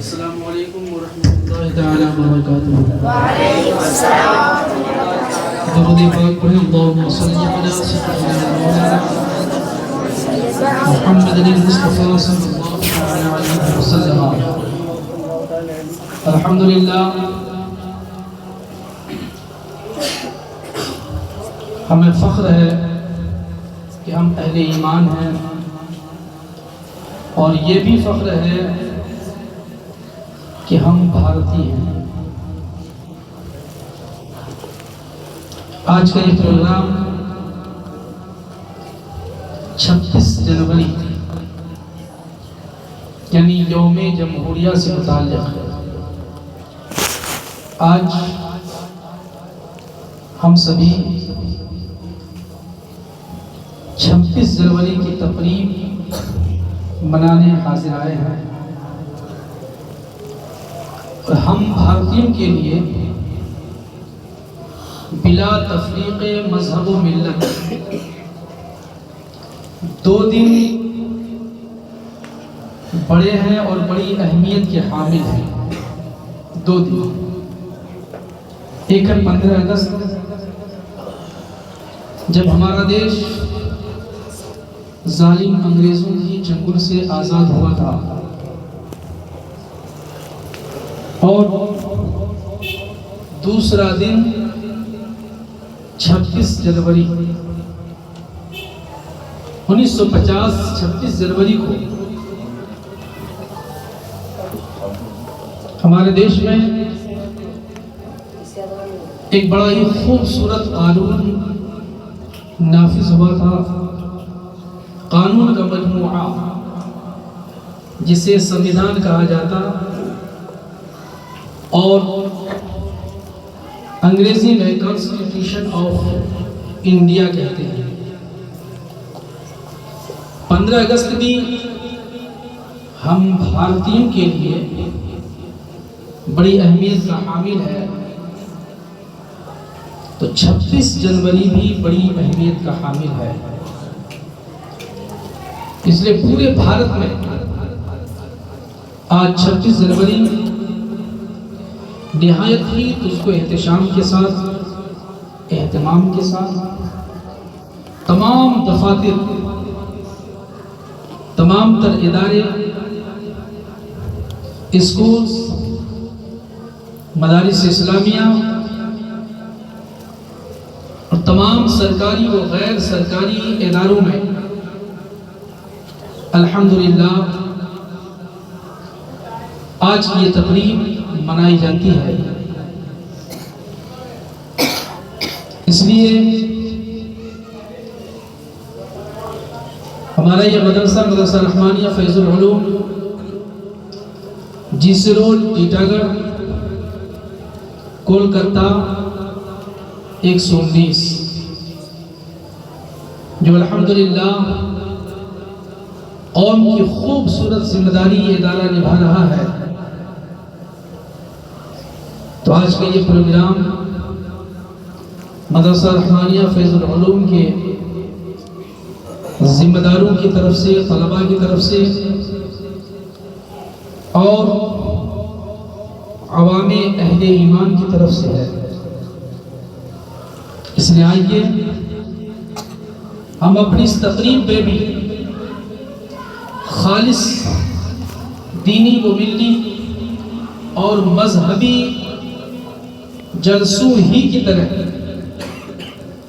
السلام علیکم ورحمۃ اللہ تعالی وبرکاتہ۔ وعلیکم السلام ورحمۃ اللہ تعالی درود پاک پڑھیں، اللہم صلی علی سیدنا محمد المصطفیٰ صلی اللہ علیہ وسلم۔ الحمدللہ، ہمیں فخر ہے کہ ہم اہل ایمان ہیں، اور یہ بھی فخر ہے کہ ہم بھارتی ہیں۔ آج کا یہ پروگرام 26 جنوری یعنی یوم جمہوریہ سے متعلق ہے۔ آج ہم سبھی 26 جنوری کی تقریب منانے حاضر آئے ہیں، اور ہم بھارتیوں کے لیے بلا تفریق مذہب و ملت 2 دن بڑے ہیں اور بڑی اہمیت کے حامل ہیں۔ 2 دن، ایک ہے 15 اگست، جب ہمارا دیش ظالم انگریزوں کی چنگل سے آزاد ہوا تھا، اور دوسرا دن 26 جنوری 1950 26 جنوری کو ہمارے دیش میں ایک بڑا ہی خوبصورت قانون نافذ ہوا تھا، قانون کا مجموعہ جسے سنویدھان کہا جاتا، اور انگریزی میں کانسٹیٹیوشن آف انڈیا کہتے ہیں۔ 15 اگست بھی ہم بھارتیوں کے لیے بڑی اہمیت کا حامل ہے، تو 26 جنوری بھی بڑی اہمیت کا حامل ہے۔ اس لیے پورے بھارت میں آج 26 جنوری نہایت ہی اس کو احتشام کے ساتھ، اہتمام کے ساتھ تمام دفاتر، تمام تر ادارے، اسکولز، مدارس اسلامیہ اور تمام سرکاری و غیر سرکاری اداروں میں الحمدللہ آج کی یہ تقریب منائی جاتی ہے۔ اس لیے ہمارا یہ مدرسہ رحمانیہ فیض العلوم، جی سی روڈ، ٹیٹا گڑھ، کولکتہ 119، جو الحمدللہ قوم کی خوبصورت ذمہ داری یہ ادارہ نبھا رہا ہے۔ تو آج کا یہ پروگرام مدرسہ رحمانیہ فیض العلوم کے ذمہ داروں کی طرف سے، طلباء کی طرف سے، اور عوام اہل ایمان کی طرف سے ہے۔ اس لیے آئیے ہم اپنی اس تقریب پہ بھی خالص دینی و ملی اور مذہبی جلسوں ہی کی طرح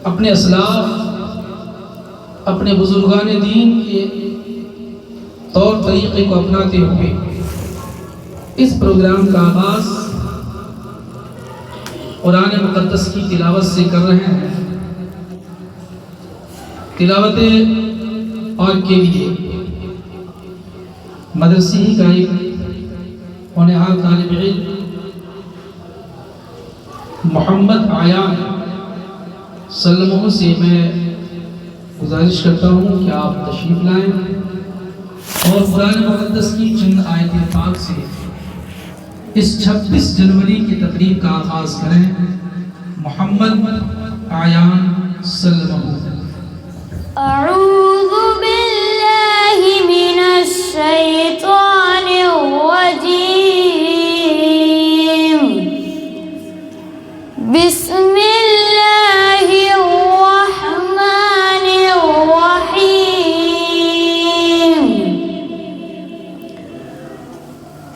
اپنے اسلاف، اپنے بزرگان دین کے طور طریقے کو اپناتے ہوئے اس پروگرام کا آغاز قرآن مقدس کی تلاوت سے کر رہے ہیں۔ تلاوت اور کے لیے مدرسے ہی کا ایک ہونہار طالب علم محمد عیان سلمہ سے میں گزارش کرتا ہوں کہ آپ تشریف لائیں اور قرآن مقدس کی چند آیت پاک سے اس 26 جنوری کی تقریب کا آغاز کریں۔ محمد عیان سلمہ۔ اعوذ باللہ من الشیطان الرجیم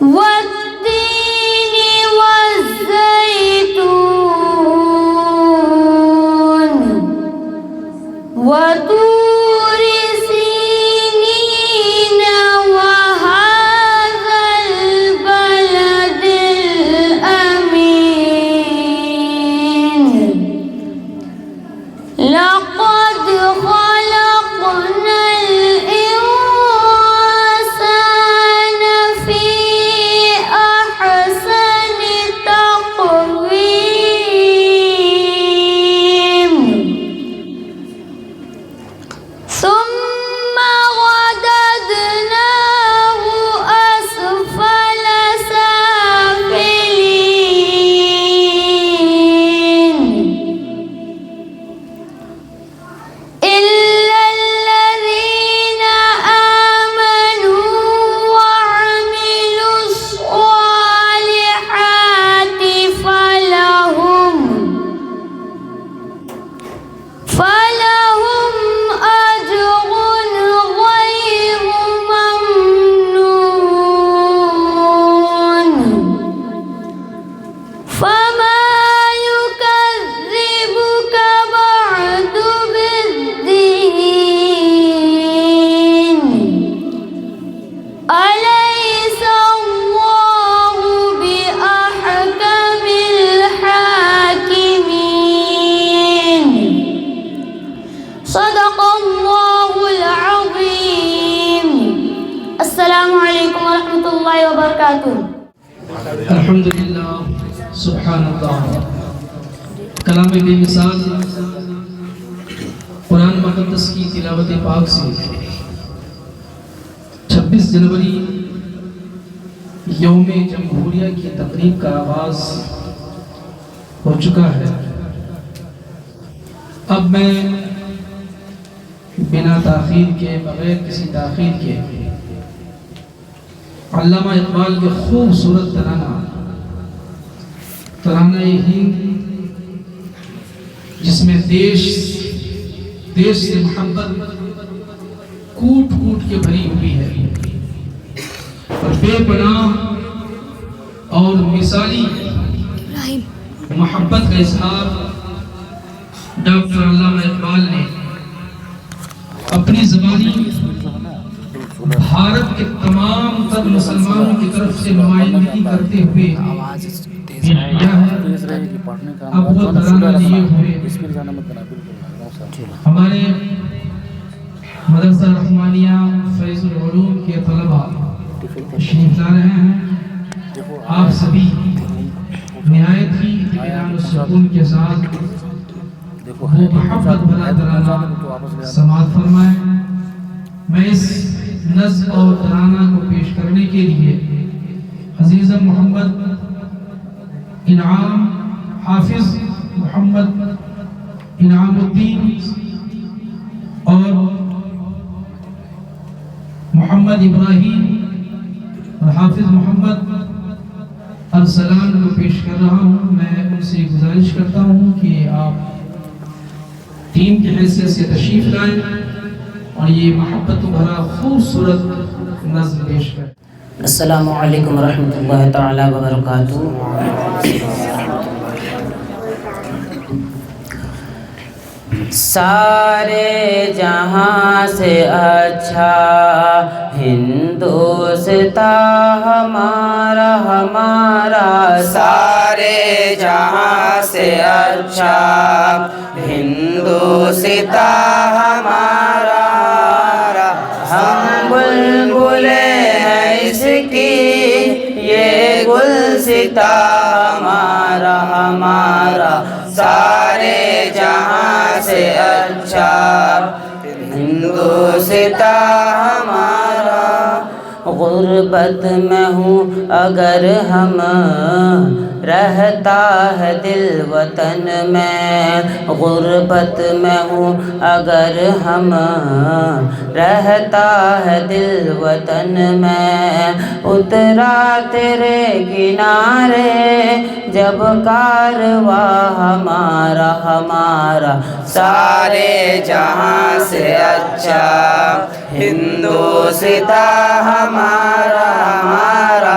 والتين والزيتون وطور سينين وهذا البلد الأمين لقد خلقنا الإنسان في أحسن تقويم ثم رددناه أسفل سافلين إلا الذين آمنوا وعملوا الصالحات فلهم أجر غير ممنون فما يكذبك بعد بالدين أليس الله بأحكم الحاكمين صدق الله العظيم السلام عليكم ورحمة الله وبركاته الحمدللہ سبحان اللہ کلام بے مثال قرآن مقدس کی تلاوت پاک سے 26 جنوری یوم جمہوریہ کی تقریب کا آغاز ہو چکا ہے۔ اب میں بنا تاخیر کے بغیر کسی تاخیر کے علامہ اقبال کے خوبصورت ترانہ ہند جس میں دیش سے محبت کوٹ کوٹ کے بھری ہوئی ہے اور بے پناہ اور مثالی محبت کا اظہار ڈاکٹر علامہ اقبال نے اپنی زبانی بھارت کے تمام تر مسلمانوں کی طرف سے نمائندگی کرتے ہوئے اب وہ ترانہ لیے ہوئے ہمارے مدرسہ رحمانیہ فیض العلوم کے طلبہ تشریف لا رہے ہیں۔ آپ سبھی نہایت ہی اطمینان و سکون کے ساتھ وہ محبت بھرا ترانہ سماعت فرمائیں۔ میں اس نظم اور ترانہ کو پیش کرنے کے لیے عزیزم محمد انعام، حافظ محمد انعام الدین اور محمد ابراہیم اور حافظ محمد ارسلان کو پیش کر رہا ہوں۔ میں ان سے گزارش کرتا ہوں کہ آپ ٹیم کی حیثیت سے تشریف لائیں اور یہ محبت بھرا خوبصورت نظم پیش کریں۔ السلام علیکم ورحمۃ اللہ تعالی وبرکاتہ۔ سارے جہاں سے اچھا ہندوستان ہمارا ہمارا، سارے جہاں سے اچھا ہندوستان ہمارا، ہم بلبلے ہیں اس کی یہ گلستان ہمارا ہمارا، سارے جہاں سے اچھا ہندوستان ہمارا۔ غربت میں ہوں اگر ہم رہتا ہے دل وطن میں، غربت میں ہوں اگر ہم رہتا ہے دل وطن میں، اترا تیرے کنارے جب کارواں ہمارا ہمارا، سارے جہاں سے اچھا ہندوستان ہمارا ہمارا،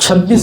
26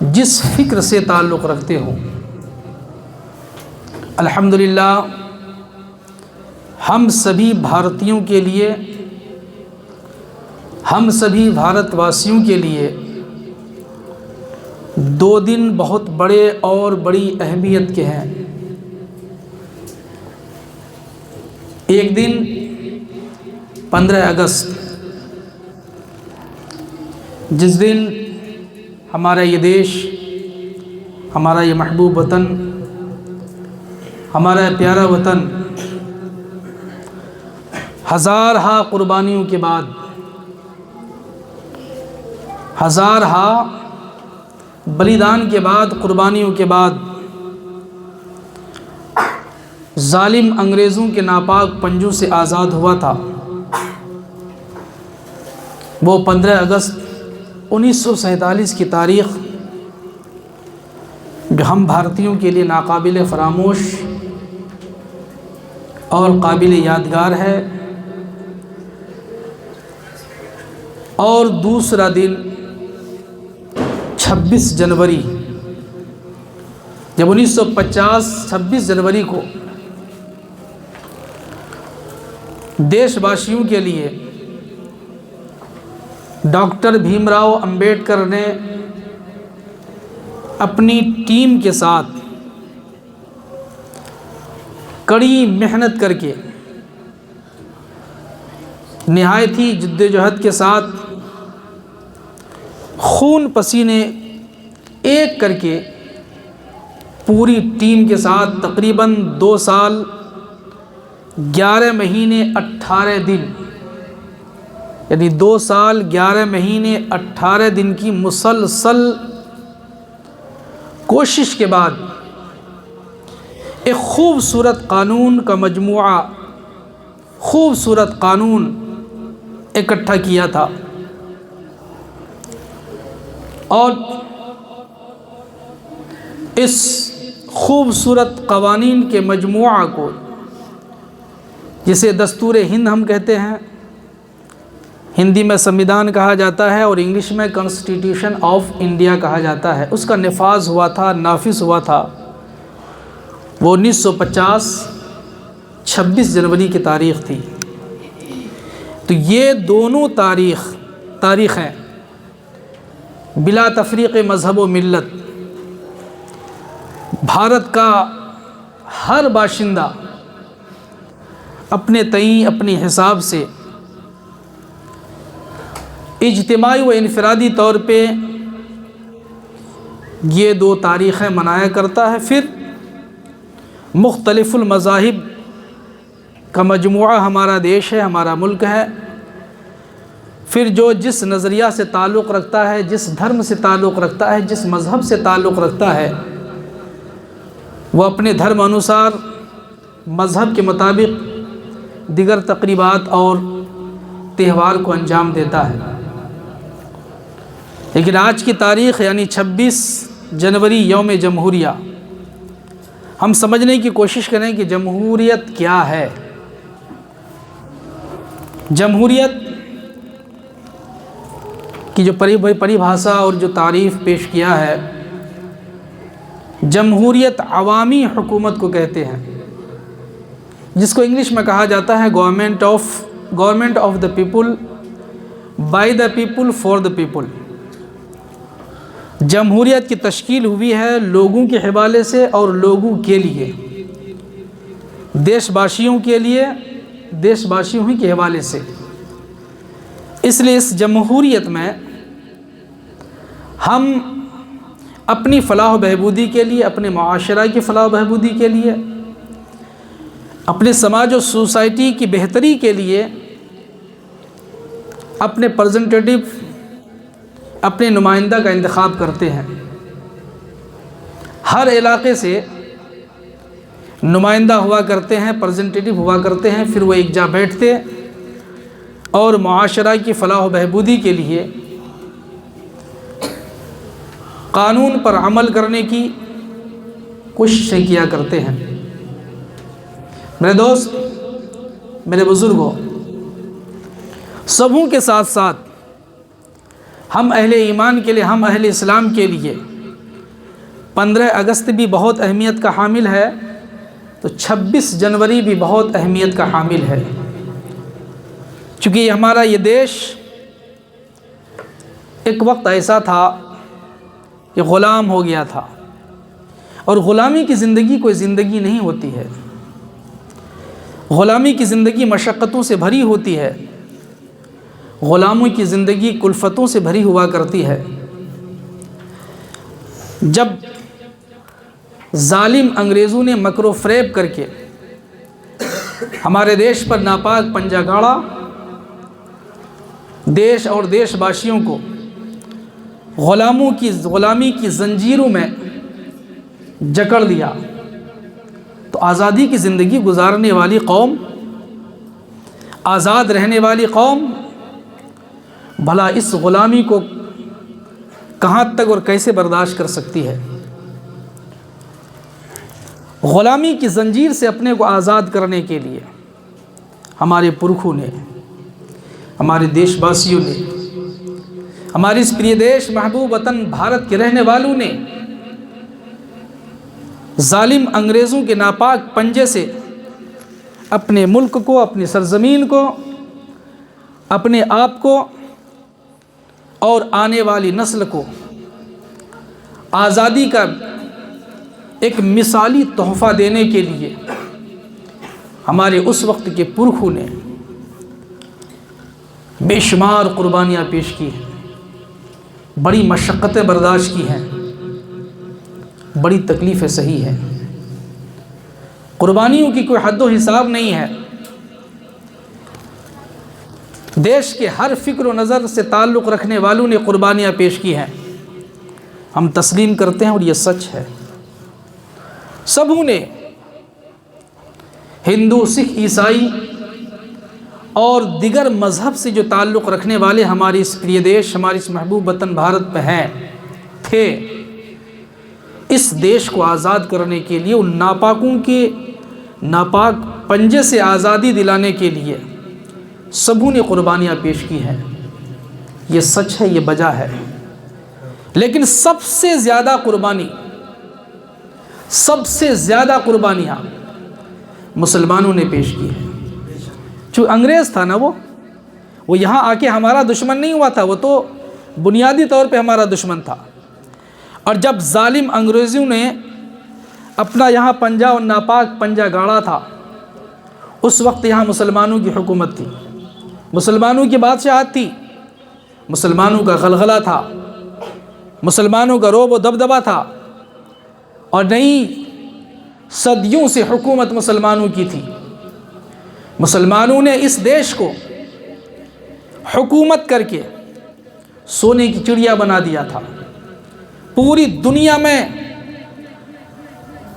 جس فکر سے تعلق رکھتے ہو۔ الحمدللہ ہم سبھی بھارتیوں کے لیے، ہم سبھی بھارت واسیوں کے لیے 2 دن بہت بڑے اور بڑی اہمیت کے ہیں۔ ایک دن 15 اگست، جس دن ہمارا یہ دیش، ہمارا یہ محبوب وطن، ہمارا یہ پیارا وطن ہزارہا قربانیوں کے بعد، ہزارہا بلیدان کے بعد، قربانیوں کے بعد ظالم انگریزوں کے ناپاک پنجوں سے آزاد ہوا تھا۔ وہ 15 اگست 1947 کی تاریخ جو ہم بھارتیوں کے لیے ناقابل فراموش اور قابل یادگار ہے۔ اور دوسرا دن 26 جنوری، جب 1950 26 جنوری کو دیش واسیوں کے لیے ڈاکٹر بھیم راؤ امبیڈکر نے اپنی ٹیم کے ساتھ کڑی محنت کر کے، نہایت ہی جد و جہد کے ساتھ، خون پسینے ایک کر کے، پوری ٹیم کے ساتھ تقریباً 2 سال 11 مہینے 18 دن، یعنی 2 سال 11 مہینے 18 دن کی مسلسل کوشش کے بعد ایک خوبصورت قانون کا مجموعہ، خوبصورت قانون اکٹھا کیا تھا۔ اور اس خوبصورت قوانین کے مجموعہ کو، جسے دستور ہند ہم کہتے ہیں، ہندی میں سمویدھان کہا جاتا ہے اور انگلش میں کانسٹیٹیوشن آف انڈیا کہا جاتا ہے، اس کا نفاذ ہوا تھا، نافذ ہوا تھا، وہ 1950 26 جنوری کی تاریخ تھی۔ تو یہ دونوں تاریخیں بلا تفریق مذہب و ملت بھارت کا ہر باشندہ اپنے تئیں، اپنے حساب سے اجتماعی و انفرادی طور پہ یہ 2 تاریخیں منایا کرتا ہے۔ پھر مختلف المذاہب کا مجموعہ ہمارا دیش ہے، ہمارا ملک ہے۔ پھر جو جس نظریہ سے تعلق رکھتا ہے، جس دھرم سے تعلق رکھتا ہے، جس مذہب سے تعلق رکھتا ہے، وہ اپنے دھرم انوسار، مذہب کے مطابق دیگر تقریبات اور تہوار کو انجام دیتا ہے۔ لیکن آج کی تاریخ یعنی 26 جنوری یوم جمہوریہ، ہم سمجھنے کی کوشش کریں کہ جمہوریت کیا ہے۔ جمہوریت کی جو پریبھاشا اور جو تعریف پیش کیا ہے، جمہوریت عوامی حکومت کو کہتے ہیں، جس کو انگلش میں کہا جاتا ہے government of the people, by the people, for the people. جمہوریت کی تشکیل ہوئی ہے لوگوں کے حوالے سے اور لوگوں کے لیے، دیش واسیوں کے لیے، دیش واسیوں ہی کے حوالے سے۔ اس لیے اس جمہوریت میں ہم اپنی فلاح و بہبودی کے لیے، اپنے معاشرہ کی فلاح و بہبودی کے لیے، اپنے سماج و سوسائٹی کی بہتری کے لیے اپنے پریزنٹیٹیو، اپنے نمائندہ کا انتخاب کرتے ہیں۔ ہر علاقے سے نمائندہ ہوا کرتے ہیں، پریزنٹیٹیو ہوا کرتے ہیں، پھر وہ ایک جا بیٹھتے اور معاشرہ کی فلاح و بہبودی کے لیے قانون پر عمل کرنے کی کوششیں کیا کرتے ہیں۔ میرے دوست، میرے بزرگوں، سبوں کے ساتھ ساتھ ہم اہل ایمان کے لیے، ہم اہل اسلام کے لیے 15 اگست بھی بہت اہمیت کا حامل ہے، تو 26 جنوری بھی بہت اہمیت کا حامل ہے، چونکہ ہمارا یہ دیش ایک وقت ایسا تھا کہ غلام ہو گیا تھا، اور غلامی کی زندگی کوئی زندگی نہیں ہوتی ہے، غلامی کی زندگی مشقتوں سے بھری ہوتی ہے، غلاموں کی زندگی کلفتوں سے بھری ہوا کرتی ہے۔ جب ظالم انگریزوں نے مکر و فریب کر کے ہمارے دیش پر ناپاک پنجہ گاڑا، دیش اور دیش باشیوں کو غلامی کی زنجیروں میں جکڑ دیا، تو آزادی کی زندگی گزارنے والی قوم، آزاد رہنے والی قوم، بھلا اس غلامی کو کہاں تک اور کیسے برداشت کر سکتی ہے؟ غلامی کی زنجیر سے اپنے کو آزاد کرنے کے لیے ہمارے پرکھوں نے، ہمارے دیش باسیوں نے، ہماری اس پریے دیش محبوب وطن بھارت کے رہنے والوں نے ظالم انگریزوں کے ناپاک پنجے سے اپنے ملک کو، اپنی سرزمین کو، اپنے آپ کو اور آنے والی نسل کو آزادی کا ایک مثالی تحفہ دینے کے لیے ہمارے اس وقت کے پرکھوں نے بے شمار قربانیاں پیش کی ہیں، بڑی مشقتیں برداشت کی ہیں، بڑی تکلیفیں سہی ہیں، قربانیوں کی کوئی حد و حساب نہیں ہے۔ دیش کے ہر فکر و نظر سے تعلق رکھنے والوں نے قربانیاں پیش کی ہیں، ہم تسلیم کرتے ہیں اور یہ سچ ہے۔ سبوں نے، ہندو، سکھ، عیسائی اور دیگر مذہب سے جو تعلق رکھنے والے ہماری اس پریے دیش، ہماری اس محبوب وطن بھارت میں تھے، اس دیش کو آزاد کرنے کے لیے، ان ناپاکوں کے ناپاک پنجے سے آزادی دلانے کے لیے سبوں نے قربانیاں پیش کی ہیں، یہ سچ ہے، یہ بجا ہے۔ لیکن سب سے زیادہ قربانیاں مسلمانوں نے پیش کی ہیں۔ چونکہ انگریز تھا نا، وہ یہاں آ کے ہمارا دشمن نہیں ہوا تھا، وہ تو بنیادی طور پہ ہمارا دشمن تھا، اور جب ظالم انگریزوں نے اپنا یہاں پنجہ اور ناپاک پنجہ گاڑا تھا، اس وقت یہاں مسلمانوں کی حکومت تھی، مسلمانوں کی بادشاہت تھی، مسلمانوں کا غلغلہ تھا، مسلمانوں کا رعب و دبدبہ تھا، اور نئی صدیوں سے حکومت مسلمانوں کی تھی۔ مسلمانوں نے اس دیش کو حکومت کر کے سونے کی چڑیا بنا دیا تھا۔ پوری دنیا میں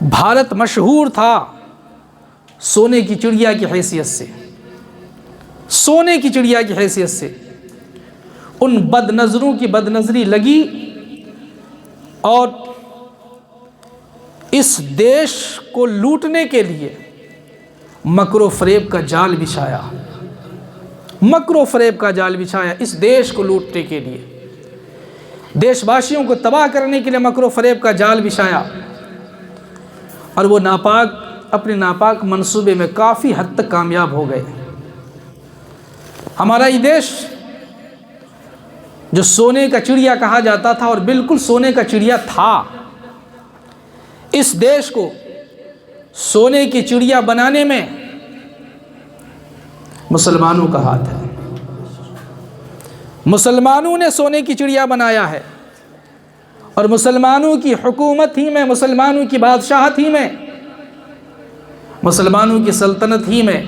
بھارت مشہور تھا سونے کی چڑیا کی حیثیت سے، سونے کی چڑیا کی حیثیت سے۔ ان بد نظروں کی بد نظری لگی اور اس دیش کو لوٹنے کے لیے مکر و فریب کا جال بچھایا، مکر و فریب کا جال بچھایا اس دیش کو لوٹنے کے لیے، دیش باشیوں کو تباہ کرنے کے لیے مکر و فریب کا جال بچھایا، اور وہ اپنے ناپاک منصوبے میں کافی حد تک کامیاب ہو گئے۔ ہمارا یہ دیش جو سونے کا چڑیا کہا جاتا تھا، اور بالکل سونے کا چڑیا تھا، اس دیش کو سونے کی چڑیا بنانے میں مسلمانوں کا ہاتھ ہے۔ مسلمانوں نے سونے کی چڑیا بنایا ہے، اور مسلمانوں کی حکومت ہی میں، مسلمانوں کی بادشاہت ہی میں، مسلمانوں کی سلطنت ہی میں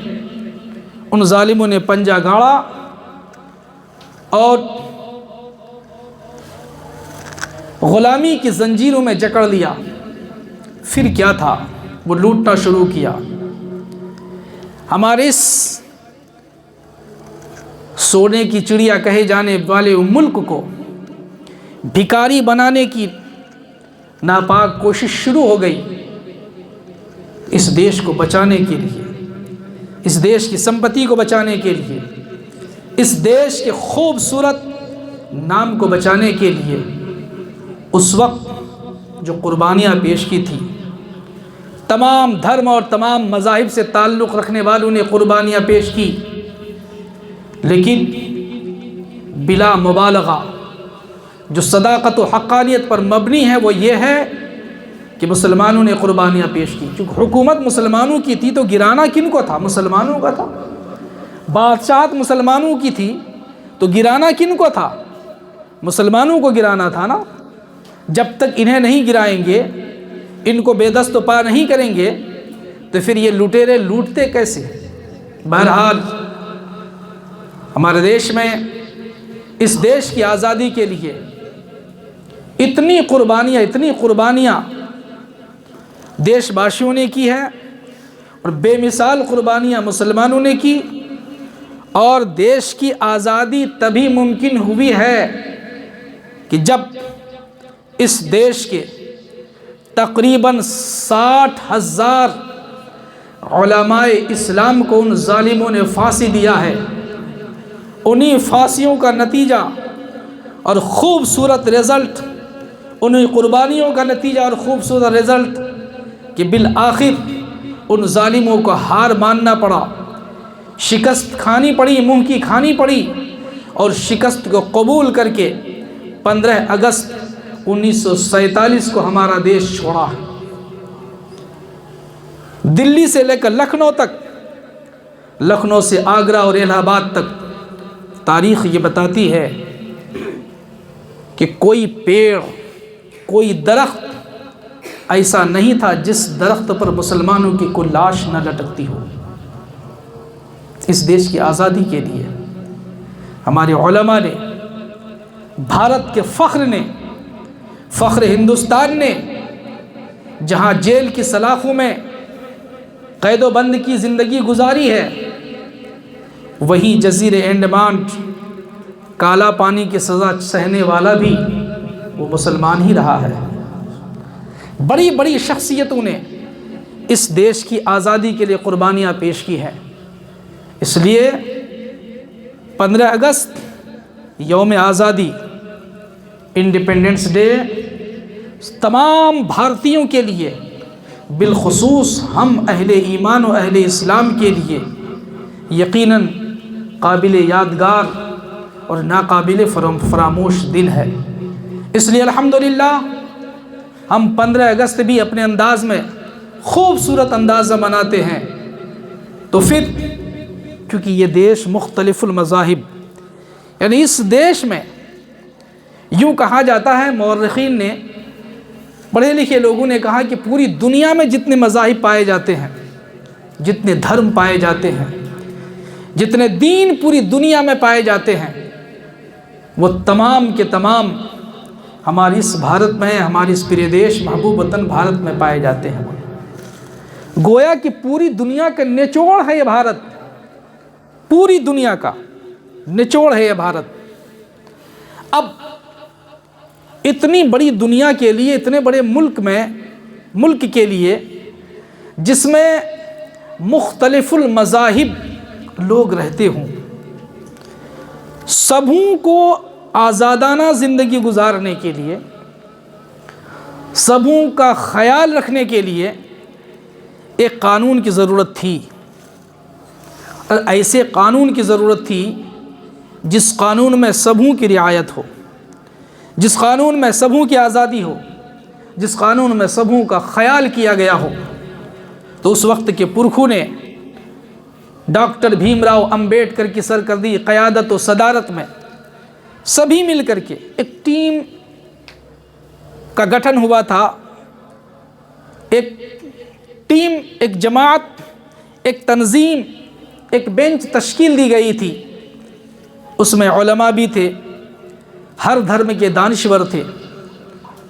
ان ظالموں نے پنجہ گاڑا اور غلامی کی زنجیروں میں جکڑ لیا۔ پھر کیا تھا؟ وہ لوٹنا شروع کیا۔ ہمارے اس سونے کی چڑیا کہے جانے والے ملک کو بھکاری بنانے کی ناپاک کوشش شروع ہو گئی، اس دیش کو بچانے کے لیے، اس دیش کی سمپتی کو بچانے کے لیے، اس دیش کے خوبصورت نام کو بچانے کے لیے۔ اس وقت جو قربانیاں پیش کی تھی، تمام دھرم اور تمام مذاہب سے تعلق رکھنے والوں نے قربانیاں پیش کی، لیکن بلا مبالغہ جو صداقت و حقانیت پر مبنی ہے وہ یہ ہے کہ مسلمانوں نے قربانیاں پیش کی۔ چونکہ حکومت مسلمانوں کی تھی تو گرانا کن کو تھا؟ مسلمانوں کا تھا۔ بادشاہت مسلمانوں کی تھی تو گرانا کن کو تھا؟ مسلمانوں کو گرانا تھا نا۔ جب تک انہیں نہیں گرائیں گے، ان کو بے دست و پا نہیں کریں گے تو پھر یہ لٹیرے لوٹتے کیسے؟ بہرحال ہمارے دیش میں اس دیش کی آزادی کے لیے اتنی قربانیاں دیش باشیوں نے کی ہے، اور بے مثال قربانیاں مسلمانوں نے کی، اور دیش کی آزادی تبھی ممکن ہوئی ہے کہ جب اس دیش کے تقریباً 60,000 علماء اسلام کو ان ظالموں نے پھانسی دیا ہے۔ انہی پھانسیوں کا نتیجہ اور خوبصورت رزلٹ، انہی قربانیوں کا نتیجہ اور خوبصورت رزلٹ کہ بالآخر ان ظالموں کو ہار ماننا پڑا، شکست کھانی پڑی، منہ کی کھانی پڑی، اور شکست کو قبول کر کے 15 اگست 1947 کو ہمارا دیش چھوڑا ہے۔ دلی سے لے کر لکھنؤ تک، لکھنؤ سے آگرہ اور الہ آباد تک تاریخ یہ بتاتی ہے کہ کوئی پیڑ، کوئی درخت ایسا نہیں تھا جس درخت پر مسلمانوں کی کوئی لاش نہ لٹکتی ہو۔ اس دیش کی آزادی کے لیے ہمارے علماء نے، بھارت کے فخر نے، فخر ہندوستان نے، جہاں جیل کی سلاخوں میں قید و بند کی زندگی گزاری ہے، وہیں جزیرے انڈمان کالا پانی کی سزا سہنے والا بھی وہ مسلمان ہی رہا ہے۔ بڑی بڑی شخصیتوں نے اس دیش کی آزادی کے لیے قربانیاں پیش کی ہیں۔ اس لیے 15 اگست یوم آزادی، انڈیپینڈنس ڈے، تمام بھارتیوں کے لیے، بالخصوص ہم اہل ایمان و اہل اسلام کے لیے یقیناً قابل یادگار اور ناقابل فراموش دن ہے۔ اس لیے الحمدللہ ہم 15 اگست بھی اپنے انداز میں خوبصورت انداز میں مناتے ہیں۔ تو پھر کیونکہ یہ دیش مختلف المذاہب، یعنی اس دیش میں یوں کہا جاتا ہے، مورخین نے، پڑھے لکھے لوگوں نے کہا کہ پوری دنیا میں جتنے مذاہب پائے جاتے ہیں، جتنے دھرم پائے جاتے ہیں، جتنے دین پوری دنیا میں پائے جاتے ہیں، وہ تمام کے تمام ہماری اس بھارت میں، ہماری اس پیارے دیش محبوب وطن بھارت میں پائے جاتے ہیں۔ گویا کہ پوری دنیا کا نچوڑ ہے یہ بھارت، پوری دنیا کا نچوڑ ہے یہ بھارت۔ اب اتنی بڑی دنیا کے لیے، اتنے بڑے ملک کے لیے جس میں مختلف المذاہب لوگ رہتے ہوں، سبھوں کو آزادانہ زندگی گزارنے کے لیے، سبھوں کا خیال رکھنے کے لیے ایک قانون کی ضرورت تھی، اور ایسے قانون کی ضرورت تھی جس قانون میں سبھوں کی رعایت ہو، جس قانون میں سبھوں کی آزادی ہو، جس قانون میں سبھوں کا خیال کیا گیا ہو۔ تو اس وقت کے پرکھوں نے ڈاکٹر بھیم راؤ امبیڈکر کی سرکردی قیادت و صدارت میں سبھی مل کر کے ایک ٹیم کا گٹھن ہوا تھا، ایک ٹیم، ایک جماعت، ایک تنظیم، ایک بینچ تشکیل دی گئی تھی۔ اس میں علماء بھی تھے، ہر دھرم کے دانشور تھے۔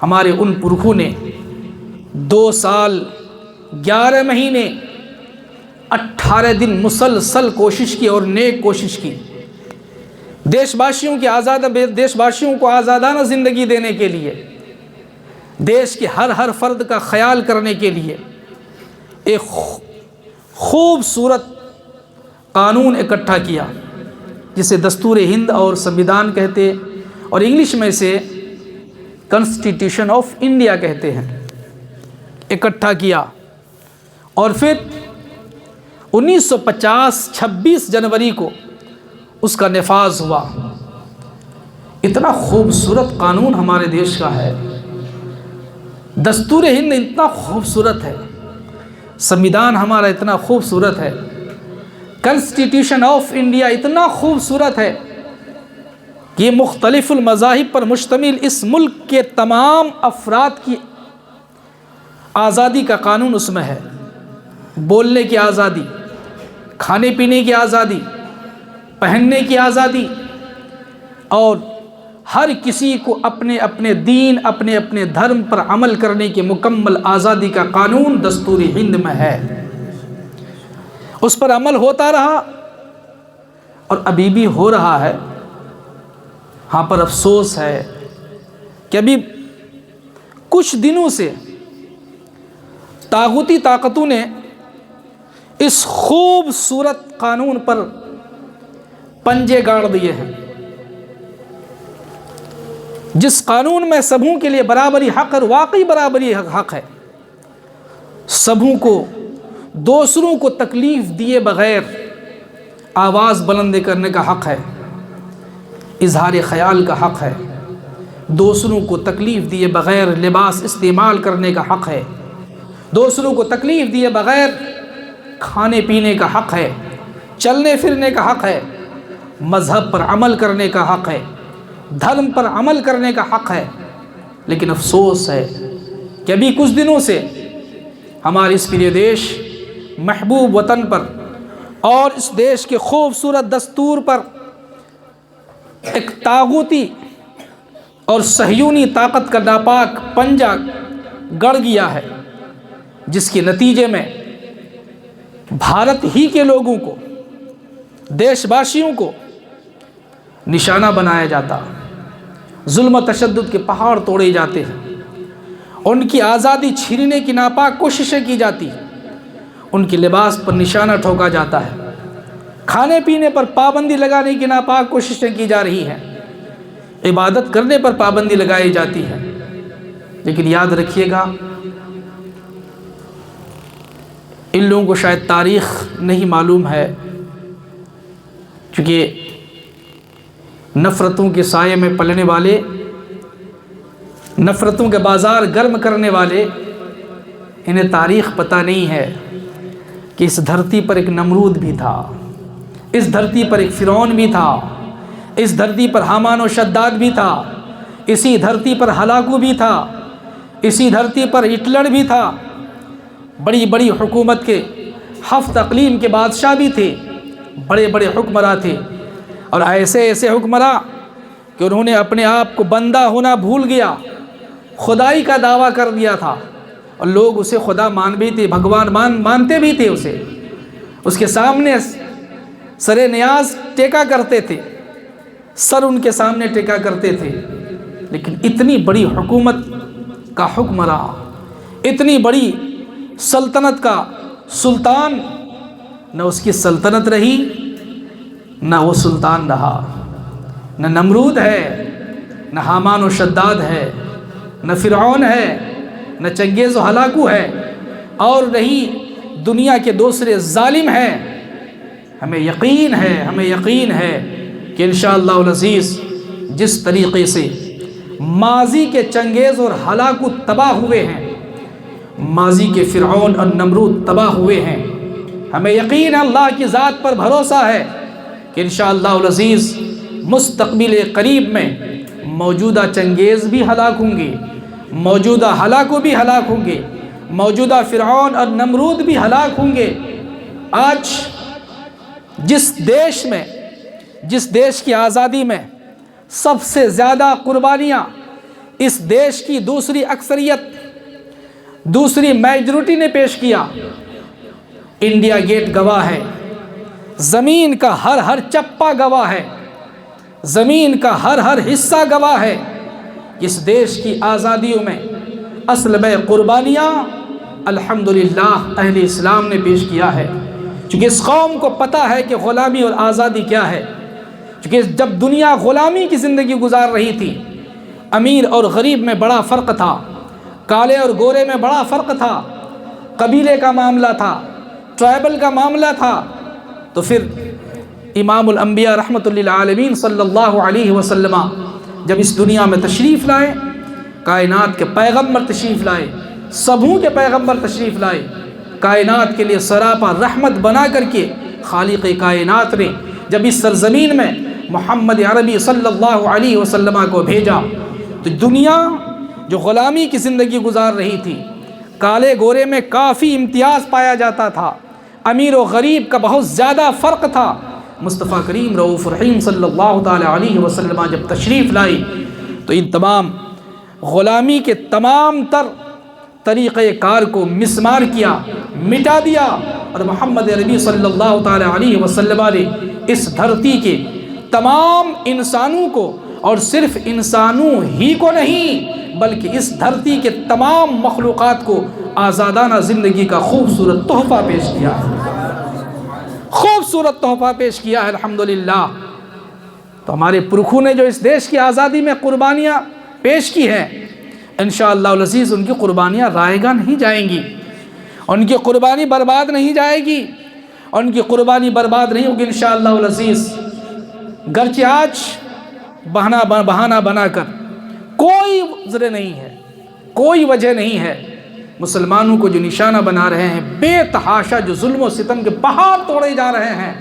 ہمارے ان پرکھوں نے 2 سال 11 مہینے 18 دن مسلسل کوشش کی اور نیک کوشش کی، دیش باشیوں کو آزادانہ زندگی دینے کے لیے، دیش کے ہر فرد کا خیال کرنے کے لیے ایک خوبصورت قانون اکٹھا کیا، جسے دستور ہند اور سنویدھان کہتے، اور انگلش میں سے کانسٹیٹیوشن آف انڈیا کہتے ہیں، اکٹھا کیا، اور پھر 1950 26 جنوری کو اس کا نفاذ ہوا۔ اتنا خوبصورت قانون ہمارے دیش کا ہے، دستور ہند اتنا خوبصورت ہے، سمویدھان ہمارا اتنا خوبصورت ہے، کانسٹیٹیوشن آف انڈیا اتنا خوبصورت ہے کہ یہ مختلف المذاہب پر مشتمل اس ملک کے تمام افراد کی آزادی کا قانون اس میں ہے۔ بولنے کی آزادی، کھانے پینے کی آزادی، پہننے کی آزادی، اور ہر کسی کو اپنے اپنے دین، اپنے اپنے دھرم پر عمل کرنے کی مکمل آزادی کا قانون دستور ہند میں ہے۔ اس پر عمل ہوتا رہا اور ابھی بھی ہو رہا ہے۔ ہاں پر افسوس ہے کہ ابھی کچھ دنوں سے طاغوتی طاقتوں نے اس خوبصورت قانون پر پنجے گاڑ دیے ہیں، جس قانون میں سبھوں کے لیے برابری حق اور واقعی برابری حق ہے، سبھوں کو دوسروں کو تکلیف دیے بغیر آواز بلند کرنے کا حق ہے، اظہار خیال کا حق ہے، دوسروں کو تکلیف دیے بغیر لباس استعمال کرنے کا حق ہے، دوسروں کو تکلیف دیے بغیر کھانے پینے کا حق ہے، چلنے پھرنے کا حق ہے، مذہب پر عمل کرنے کا حق ہے، دھرم پر عمل کرنے کا حق ہے۔ لیکن افسوس ہے کہ ابھی کچھ دنوں سے ہمارے اس پریے دیش محبوب وطن پر اور اس دیش کے خوبصورت دستور پر ایک طاغوتی اور صہیونی طاقت کا ناپاک پنجہ گڑ گیا ہے، جس کے نتیجے میں بھارت ہی کے لوگوں کو، دیش واسیوں کو نشانہ بنایا جاتا، ظلم و تشدد کے پہاڑ توڑے جاتے ہیں، ان کی آزادی چھیننے کی ناپاک کوششیں کی جاتی، ان کے لباس پر نشانہ ٹھوکا جاتا ہے، کھانے پینے پر پابندی لگانے کی ناپاک کوششیں کی جا رہی ہیں، عبادت کرنے پر پابندی لگائی جاتی ہے۔ لیکن یاد رکھیے گا، ان لوگوں کو شاید تاریخ نہیں معلوم ہے، کیونکہ نفرتوں کے سائے میں پلنے والے، نفرتوں کے بازار گرم کرنے والے، انہیں تاریخ پتہ نہیں ہے کہ اس دھرتی پر ایک نمرود بھی تھا، اس دھرتی پر ایک فرعون بھی تھا، اس دھرتی پر حامان و شداد بھی تھا، اسی دھرتی پر ہلاکو بھی تھا، اسی دھرتی پر ہٹلر بھی تھا، بڑی بڑی حکومت کے 7 اقلیم کے بادشاہ بھی تھے، بڑے بڑے حکمراں تھے، اور ایسے ایسے حکمراں کہ انہوں نے اپنے آپ کو بندہ ہونا بھول گیا، خدائی کا دعویٰ کر دیا تھا، اور لوگ اسے خدا مان بھی تھے، بھگوان مانتے بھی تھے اسے، اس کے سامنے سر نیاز ٹیکا کرتے تھے، سر ان کے سامنے ٹیکا کرتے تھے۔ لیکن اتنی بڑی حکومت کا حکمراں، اتنی بڑی سلطنت کا سلطان، نہ اس کی سلطنت رہی، نہ وہ سلطان رہا، نہ نمرود ہے، نہ حامان و شداد ہے، نہ فرعون ہے، نہ چنگیز و ہلاکو ہے، اور رہی دنیا کے دوسرے ظالم ہیں۔ ہمیں یقین ہے کہ انشاءاللہ العزیز جس طریقے سے ماضی کے چنگیز اور ہلاکو تباہ ہوئے ہیں، ماضی کے فرعون اور نمرود تباہ ہوئے ہیں، ہمیں یقین اللہ کی ذات پر بھروسہ ہے کہ انشاءاللہ العزیز مستقبل قریب میں موجودہ چنگیز بھی ہلاک ہوں گے، موجودہ ہلاکو بھی ہلاک ہوں گے، موجودہ فرعون اور نمرود بھی ہلاک ہوں گے۔ آج جس دیش کی آزادی میں سب سے زیادہ قربانیاں اس دیش کی دوسری اکثریت، دوسری میجورٹی نے پیش کیا، انڈیا گیٹ گواہ ہے، زمین کا ہر چپا گواہ ہے، زمین کا ہر حصہ گواہ ہے۔ اس دیش کی آزادیوں میں اصل میں قربانیاں الحمدللہ اہل اسلام نے پیش کیا ہے، چونکہ اس قوم کو پتہ ہے کہ غلامی اور آزادی کیا ہے، چونکہ جب دنیا غلامی کی زندگی گزار رہی تھی، امیر اور غریب میں بڑا فرق تھا، کالے اور گورے میں بڑا فرق تھا، قبیلے کا معاملہ تھا، ٹرائبل کا معاملہ تھا۔ تو پھر امام الانبیاء رحمۃ للعالمین صلی اللہ علیہ وسلم جب اس دنیا میں تشریف لائے، کائنات کے پیغمبر تشریف لائے، سبوں کے پیغمبر تشریف لائے، کائنات کے لیے سراپا رحمت بنا کر کے خالق کائنات نے جب اس سرزمین میں محمد عربی صلی اللہ علیہ وسلم کو بھیجا، تو دنیا جو غلامی کی زندگی گزار رہی تھی، کالے گورے میں کافی امتیاز پایا جاتا تھا، امیر و غریب کا بہت زیادہ فرق تھا، مصطفیٰ کریم رؤوف رحیم صلی اللہ تعالی علیہ وسلم جب تشریف لائی تو ان تمام غلامی کے تمام تر طریقہ کار کو مسمار کیا، مٹا دیا، اور محمد عربی صلی اللہ تعالی علیہ وسلم نے اس دھرتی کے تمام انسانوں کو، اور صرف انسانوں ہی کو نہیں بلکہ اس دھرتی کے تمام مخلوقات کو آزادانہ زندگی کا خوبصورت تحفہ پیش کیا ہے، خوبصورت تحفہ پیش کیا ہے الحمدللہ۔ تو ہمارے پرکھوں نے جو اس دیش کی آزادی میں قربانیاں پیش کی ہیں، انشاءاللہ العزیز ان کی قربانیاں رائے گاہ نہیں جائیں گی، ان کی قربانی برباد نہیں جائے گی، ان کی قربانی برباد نہیں ہوگی انشاءاللہ العزیز۔ گرچہ آج بہانہ بنا کر کوئی عذر نہیں ہے، کوئی وجہ نہیں ہے، مسلمانوں کو جو نشانہ بنا رہے ہیں، بے تحاشا جو ظلم و ستم کے پہاڑ توڑے جا رہے ہیں،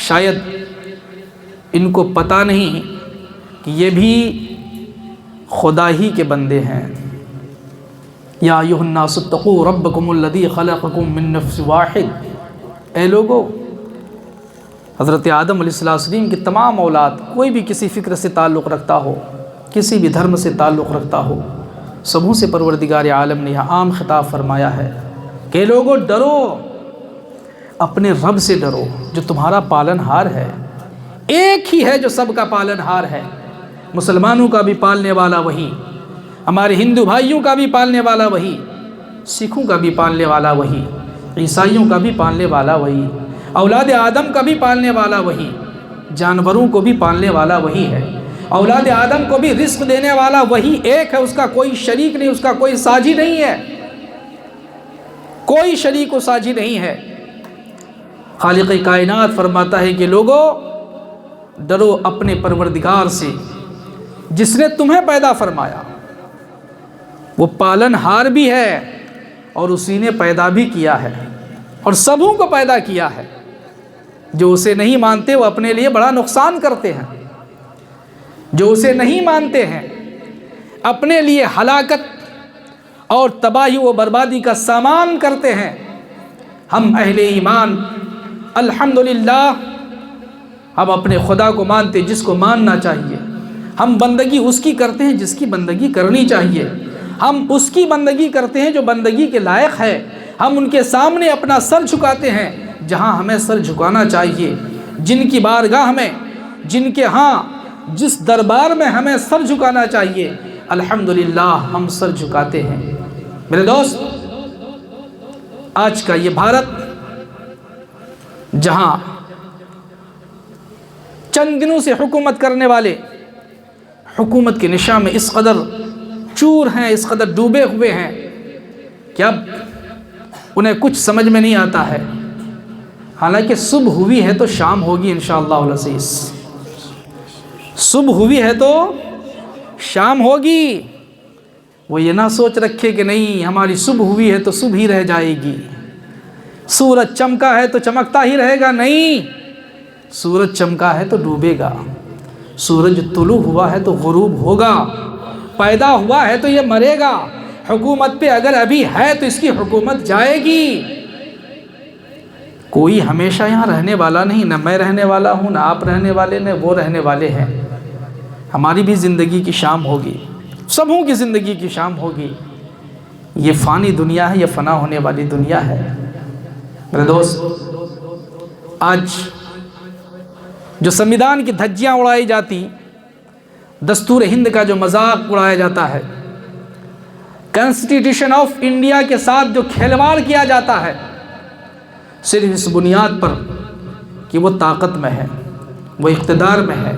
شاید ان کو پتہ نہیں کہ یہ بھی خدا ہی کے بندے ہیں۔ یا ایھا الناس اتقوا ربکم الذی خلقکم من نفس واحد، اے لوگو، حضرت آدم علیہ السلام کی تمام اولاد، کوئی بھی کسی فکر سے تعلق رکھتا ہو، کسی بھی دھرم سے تعلق رکھتا ہو، سبوں سے پروردگار عالم نے یہاں عام خطاب فرمایا ہے کہ لوگو ڈرو، اپنے رب سے ڈرو جو تمہارا پالن ہار ہے، ایک ہی ہے جو سب کا پالن ہار ہے، مسلمانوں کا بھی پالنے والا وہی، ہمارے ہندو بھائیوں کا بھی پالنے والا وہی، سکھوں کا بھی پالنے والا وہی، عیسائیوں کا بھی پالنے والا وہی، اولاد آدم کا بھی پالنے والا وہی، جانوروں کو بھی پالنے والا وہی ہے، اولاد آدم کو بھی رزق دینے والا وہی ایک ہے، اس کا کوئی شریک نہیں، اس کا کوئی ساجی نہیں ہے، کوئی شریک و ساجی نہیں ہے۔ خالق کائنات فرماتا ہے کہ لوگو ڈرو اپنے پروردگار سے جس نے تمہیں پیدا فرمایا، وہ پالن ہار بھی ہے اور اسی نے پیدا بھی کیا ہے اور سبوں کو پیدا کیا ہے۔ جو اسے نہیں مانتے وہ اپنے لیے بڑا نقصان کرتے ہیں، جو اسے نہیں مانتے ہیں اپنے لیے ہلاکت اور تباہی و بربادی کا سامان کرتے ہیں۔ ہم اہل ایمان الحمدللہ ہم اپنے خدا کو مانتے جس کو ماننا چاہیے، ہم بندگی اس کی کرتے ہیں جس کی بندگی کرنی چاہیے، ہم اس کی بندگی کرتے ہیں جو بندگی کے لائق ہے، ہم ان کے سامنے اپنا سر جھکاتے ہیں جہاں ہمیں سر جھکانا چاہیے، جن کی بارگاہ میں، جن کے ہاں جس دربار میں ہمیں سر جھکانا چاہیے الحمدللہ ہم سر جھکاتے ہیں۔ میرے دوست، آج کا یہ بھارت جہاں چند دنوں سے حکومت کرنے والے حکومت کے نشاں میں اس قدر چور ہیں، اس قدر ڈوبے ہوئے ہیں کہ اب انہیں کچھ سمجھ میں نہیں آتا ہے، حالانکہ صبح ہوئی ہے تو شام ہوگی انشاءاللہ العزیز، صبح ہوئی ہے تو شام ہوگی۔ وہ یہ نہ سوچ رکھے کہ نہیں ہماری صبح ہوئی ہے تو صبح ہی رہ جائے گی، سورج چمکا ہے تو چمکتا ہی رہے گا، نہیں، سورج چمکا ہے تو ڈوبے گا، سورج طلوع ہوا ہے تو غروب ہوگا، پیدا ہوا ہے تو یہ مرے گا، حکومت پہ اگر ابھی ہے تو اس کی حکومت جائے گی۔ کوئی ہمیشہ یہاں رہنے والا نہیں، نہ میں رہنے والا ہوں، نہ آپ رہنے والے، نہ وہ رہنے والے ہیں، ہماری بھی زندگی کی شام ہوگی، سبوں کی زندگی کی شام ہوگی۔ یہ فانی دنیا ہے، یہ فنا ہونے والی دنیا ہے۔ میرے دوست، آج جو سمویدھان کی دھجیاں اڑائی جاتی، دستور ہند کا جو مذاق اڑایا جاتا ہے، کانسٹیٹیوشن آف انڈیا کے ساتھ جو کھلواڑ کیا جاتا ہے، صرف اس بنیاد پر کہ وہ طاقت میں ہے، وہ اقتدار میں ہے،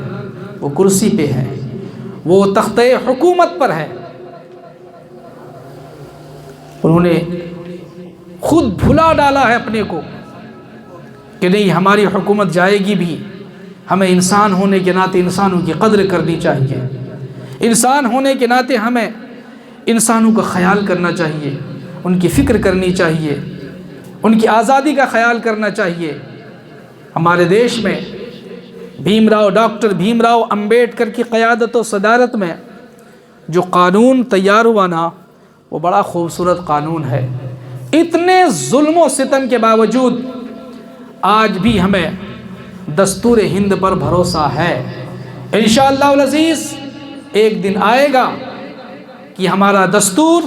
وہ کرسی پہ ہے، وہ تختِ حکومت پر ہے، انہوں نے خود بھلا ڈالا ہے اپنے کو کہ نہیں ہماری حکومت جائے گی بھی، ہمیں انسان ہونے کے ناطے انسانوں کی قدر کرنی چاہیے، انسان ہونے کے ناطے ہمیں انسانوں کا خیال کرنا چاہیے، ان کی فکر کرنی چاہیے، ان کی آزادی کا خیال کرنا چاہیے۔ ہمارے دیش میں ڈاکٹر بھیم راؤ امبیڈکر کی قیادت و صدارت میں جو قانون تیار ہوا نا، وہ بڑا خوبصورت قانون ہے۔ اتنے ظلم و ستم کے باوجود آج بھی ہمیں دستور ہند پر بھروسہ ہے۔ انشاءاللہ العزیز ایک دن آئے گا کہ ہمارا دستور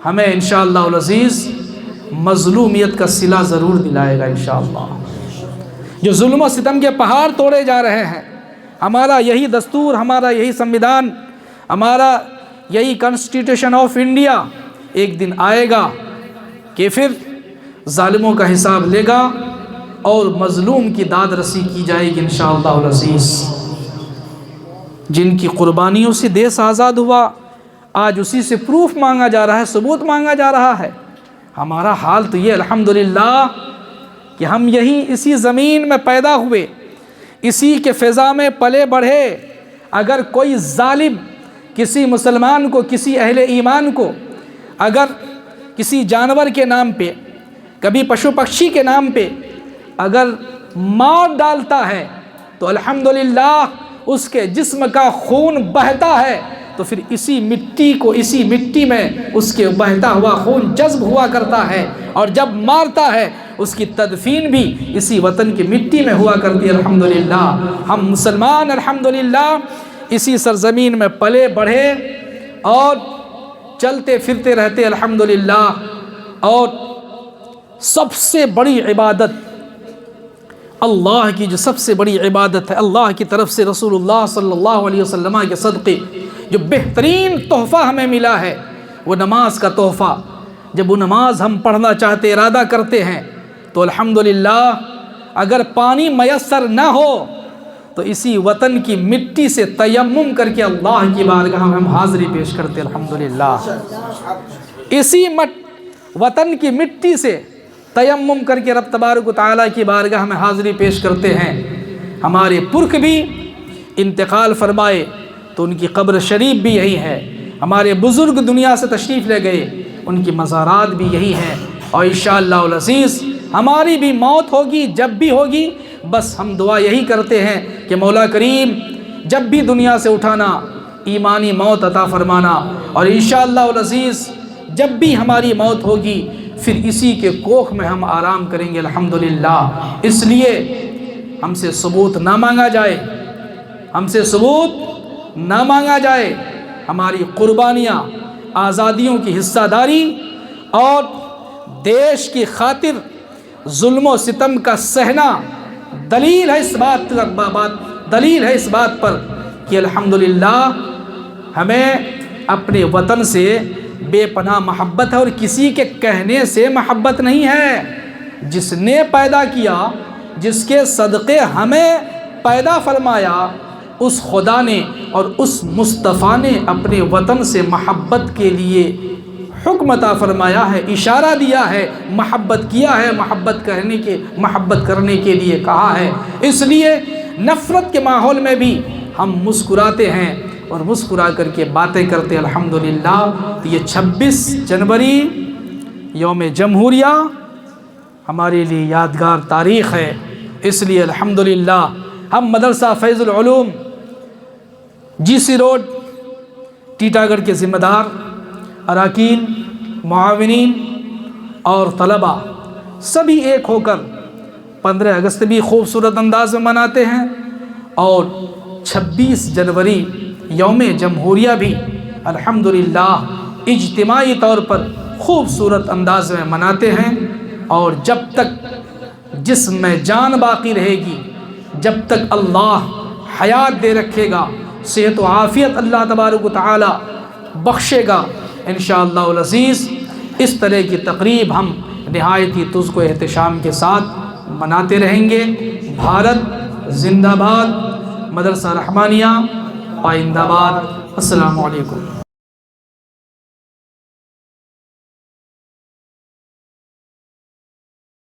ہمیں انشاءاللہ العزیز مظلومیت کا صلہ ضرور دلائے گا انشاءاللہ۔ جو ظلم و ستم کے پہاڑ توڑے جا رہے ہیں، ہمارا یہی دستور، ہمارا یہی سنویدھان، ہمارا یہی کانسٹیٹیوشن آف انڈیا ایک دن آئے گا کہ پھر ظالموں کا حساب لے گا اور مظلوم کی داد رسی کی جائے گی انشاءاللہ العزیز۔ جن کی قربانیوں سے دیس آزاد ہوا، آج اسی سے پروف مانگا جا رہا ہے، ثبوت مانگا جا رہا ہے۔ ہمارا حال تو یہ الحمدللہ کہ ہم یہی اسی زمین میں پیدا ہوئے، اسی کے فضا میں پلے بڑھے۔ اگر کوئی ظالم کسی مسلمان کو، کسی اہل ایمان کو اگر کسی جانور کے نام پہ، کبھی پشو پکشی کے نام پہ اگر مار ڈالتا ہے تو الحمدللہ اس کے جسم کا خون بہتا ہے، تو پھر اسی مٹی میں اس کے بہتا ہوا خون جذب ہوا کرتا ہے، اور جب مارتا ہے اس کی تدفین بھی اسی وطن کی مٹی میں ہوا کرتی ہے الحمدللہ۔ ہم مسلمان الحمدللہ اسی سرزمین میں پلے بڑھے اور چلتے پھرتے رہتے الحمدللہ۔ اور سب سے بڑی عبادت اللہ کی، جو سب سے بڑی عبادت ہے اللہ کی طرف سے رسول اللہ صلی اللہ علیہ وسلم کے صدقے جو بہترین تحفہ ہمیں ملا ہے، وہ نماز کا تحفہ۔ جب وہ نماز ہم پڑھنا چاہتے، ارادہ کرتے ہیں، تو الحمدللہ اگر پانی میسر نہ ہو تو اسی وطن کی مٹی سے تیمم کر کے اللہ کی بارگاہ میں ہم حاضری پیش کرتے الحمدللہ۔ اسی وطن کی مٹی سے تیمم کر کے رب تبارک و تعالیٰ کی بارگاہ میں حاضری پیش کرتے ہیں۔ ہمارے پرکھ بھی انتقال فرمائے تو ان کی قبر شریف بھی یہی ہے، ہمارے بزرگ دنیا سے تشریف لے گئے، ان کی مزارات بھی یہی ہیں، اور انشاءاللہ العزیز ہماری بھی موت ہوگی، جب بھی ہوگی بس ہم دعا یہی کرتے ہیں کہ مولا کریم جب بھی دنیا سے اٹھانا ایمانی موت عطا فرمانا، اور انشاءاللہ العزیز جب بھی ہماری موت ہوگی پھر اسی کے کوکھ میں ہم آرام کریں گے الحمدللہ۔ اس لیے ہم سے ثبوت نہ مانگا جائے، ہم سے ثبوت نہ مانگا جائے، ہماری قربانیاں، آزادیوں کی حصہ داری اور دیش کی خاطر ظلم و ستم کا سہنا دلیل ہے اس بات پر کہ الحمدللہ ہمیں اپنے وطن سے بے پناہ محبت ہے، اور کسی کے کہنے سے محبت نہیں ہے۔ جس نے پیدا کیا، جس کے صدقے ہمیں پیدا فرمایا، اس خدا نے اور اس مصطفیٰ نے اپنے وطن سے محبت کے لیے حکم عطا فرمایا ہے، اشارہ دیا ہے، محبت کیا ہے، محبت کرنے کے لیے کہا ہے۔ اس لیے نفرت کے ماحول میں بھی ہم مسکراتے ہیں اور مسکرا کر کے باتیں کرتے الحمدللہ۔ تو یہ 26 جنوری یوم جمہوریہ ہمارے لیے یادگار تاریخ ہے، اس لیے الحمدللہ ہم مدرسہ فیض العلوم GC روڈ ٹیٹا گڑھ کے ذمہ دار، اراکین، معاونین اور طلباء سبھی ایک ہو کر 15 اگست بھی خوبصورت انداز میں مناتے ہیں، اور 26 جنوری یوم جمہوریہ بھی الحمدللہ اجتماعی طور پر خوبصورت انداز میں مناتے ہیں۔ اور جب تک جسم میں جان باقی رہے گی، جب تک اللہ حیات دے رکھے گا، صحت و عافیت اللہ تبارک و تعالی بخشے گا، انشاءاللہ العزیز اس طرح کی تقریب ہم نہایت ہی تذ و احتشام کے ساتھ مناتے رہیں گے۔ بھارت زندہ باد، مدرسہ رحمانیہ پائندہ باد۔ السلام علیکم۔